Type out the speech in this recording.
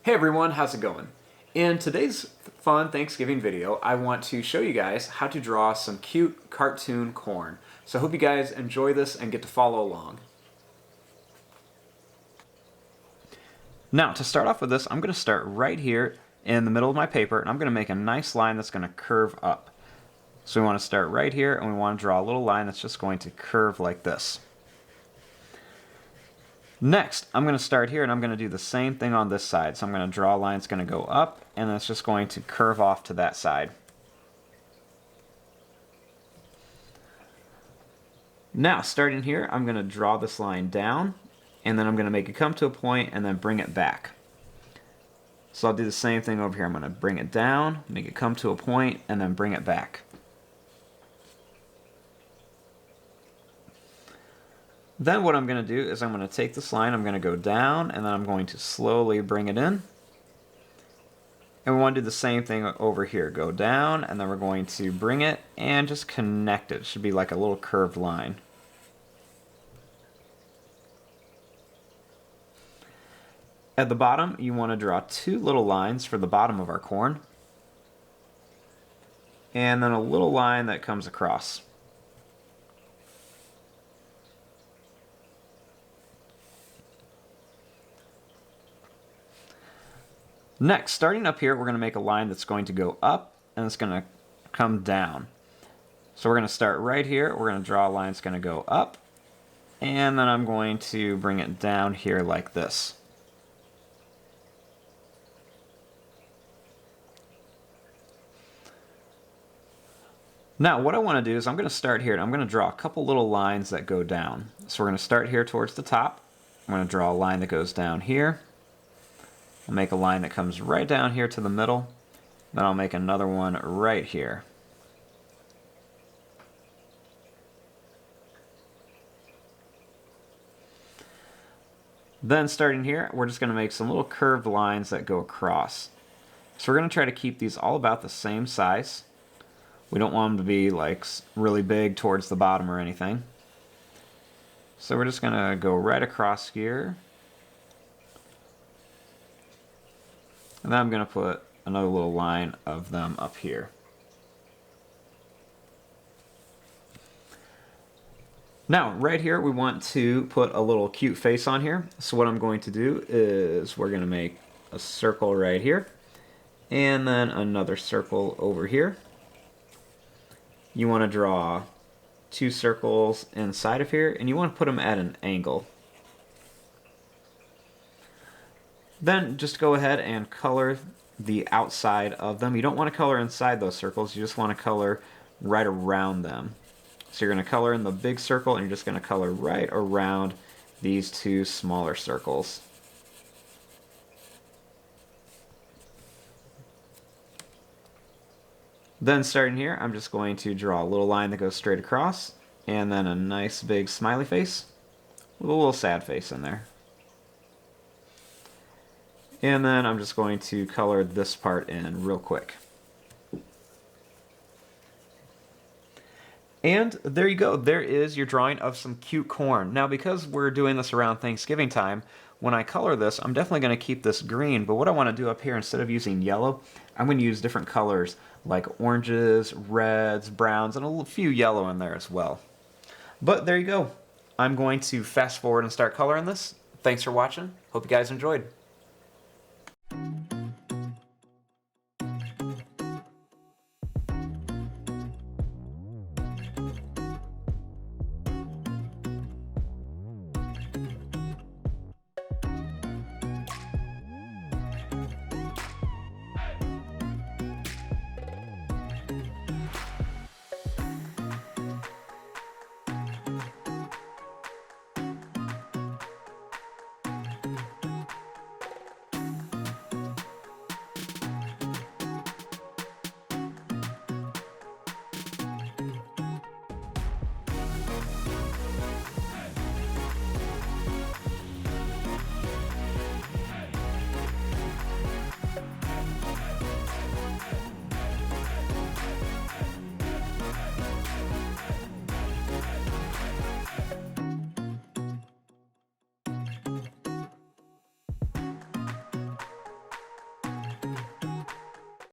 Hey everyone, how's it going? In today's fun Thanksgiving video, I want to show you guys how to draw some cute cartoon corn. So I hope you guys enjoy this and get to follow along. Now, to start off with this, I'm going to start right here in the middle of my paper, and I'm going to make a nice line that's going to curve up. So we want to start right here, and we want to draw a little line that's just going to curve like this. Next, I'm going to start here and I'm going to do the same thing on this side. So I'm going to draw a line that's going to go up and it's just going to curve off to that side. Now, starting here, I'm going to draw this line down and then I'm going to make it come to a point and then bring it back. So I'll do the same thing over here. I'm going to bring it down, make it come to a point, and then bring it back. Then what I'm going to do is I'm going to take this line, I'm going to go down, and then I'm going to slowly bring it in. And we want to do the same thing over here. Go down, and then we're going to bring it and just connect it. It should be like a little curved line. At the bottom, you want to draw two little lines for the bottom of our corn. And then a little line that comes across. Next, starting up here, we're going to make a line that's going to go up and it's going to come down. So we're going to start right here. We're going to draw a line that's going to go up and then I'm going to bring it down here like this. Now what I want to do is I'm going to start here and I'm going to draw a couple little lines that go down. So we're going to start here towards the top. I'm going to draw a line that goes down here. I'll make a line that comes right down here to the middle. Then I'll make another one right here. Then starting here, we're just going to make some little curved lines that go across. So we're going to try to keep these all about the same size. We don't want them to be like really big towards the bottom or anything. So we're just going to go right across here. And then I'm going to put another little line of them up here. Now, right here, we want to put a little cute face on here. So what I'm going to do is we're going to make a circle right here. And then another circle over here. You want to draw two circles inside of here, and you want to put them at an angle. Then just go ahead and color the outside of them. You don't want to color inside those circles, you just want to color right around them. So you're going to color in the big circle and you're just going to color right around these two smaller circles. Then starting here, I'm just going to draw a little line that goes straight across and then a nice big smiley face with a little sad face in there. And then I'm just going to color this part in real quick. And there you go. There is your drawing of some cute corn. Now because we're doing this around Thanksgiving time, when I color this, I'm definitely going to keep this green, but what I want to do up here, instead of using yellow, I'm going to use different colors like oranges, reds, browns, and a few yellow in there as well. But there you go. I'm going to fast forward and start coloring this. Thanks for watching. Hope you guys enjoyed.